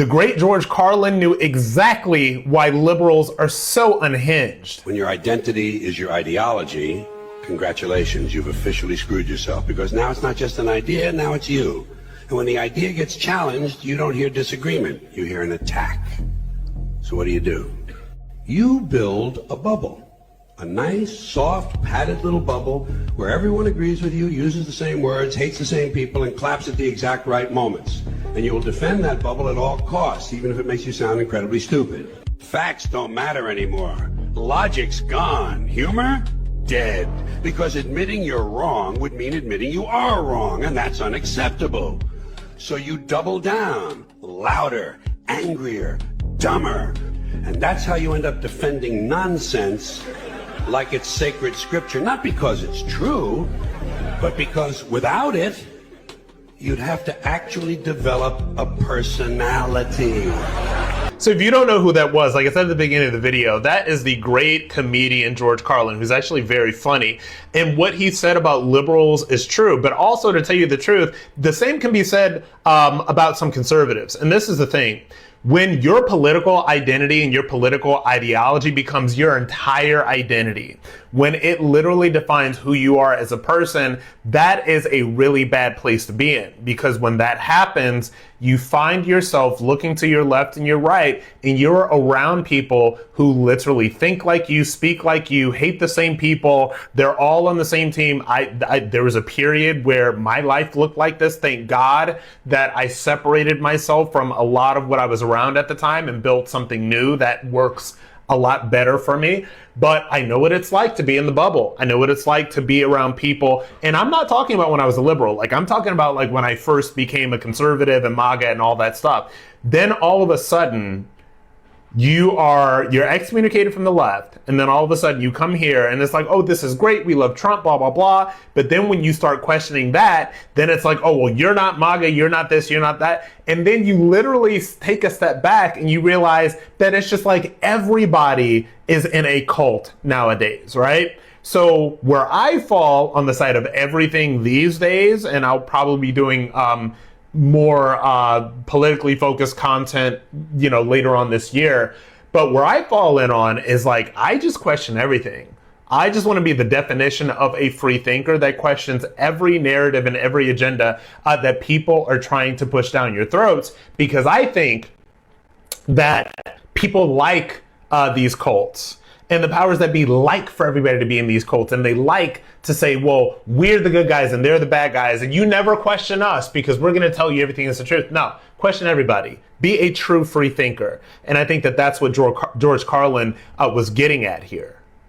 The great George Carlin knew exactly why liberals are so unhinged. When your identity is your ideology, congratulations, you've officially screwed yourself, because now it's not just an idea, now it's you. And when the idea gets challenged, you don't hear disagreement, you hear an attack. So what do? You build a bubble. A nice, soft, padded little bubble where everyone agrees with you, uses the same words, hates the same people, and claps at the exact right moments. And you will defend that bubble at all costs, even if it makes you sound incredibly stupid. Facts don't matter anymore. Logic's gone. Humor? Dead. Because admitting you're wrong would mean admitting you are wrong, and that's unacceptable. So you double down. Louder, angrier, dumber. And that's how you end up defending nonsense like it's sacred scripture, not because it's true, but because without it, you'd have to actually develop a personality. So if you don't know who that was, like I said at the beginning of the video, that is the great comedian George Carlin, who's actually very funny. And what he said about liberals is true, but also, to tell you the truth, the same can be said about some conservatives. And this is the thing. When your political identity and your political ideology becomes your entire identity, when it literally defines who you are as a person, that is a really bad place to be in. Because when that happens, you find yourself looking to your left and your right, and you're around people who literally think like you, speak like you, hate the same people. They're all on the same team. There was a period where my life looked like this. Thank God that I separated myself from a lot of what I was around at the time and built something new that works a lot better for me. But I know what it's like to be in the bubble. I know what it's like to be around people. And I'm not talking about when I was a liberal. Like, I'm talking about like when I first became a conservative and MAGA and all that stuff. Then all of a sudden, you're excommunicated from the left, and then all of a sudden you come here and it's like, oh, this is great, we love Trump, blah, blah, blah. But then when you start questioning that, then it's like, oh, well, you're not MAGA, you're not this, you're not that. And then you literally take a step back and you realize that it's just like everybody is in a cult nowadays, right? So where I fall on the side of everything these days, and I'll probably be doing more politically focused content, later on this year. But where I fall in on is like, I just question everything. I just want to be the definition of a free thinker that questions every narrative and every agenda that people are trying to push down your throats, because I think that people like these cults. And the powers that be like for everybody to be in these cults, and they like to say, well, we're the good guys and they're the bad guys, and you never question us because we're going to tell you everything is the truth. No, question everybody. Be a true free thinker. And I think that that's what George Carlin was getting at here.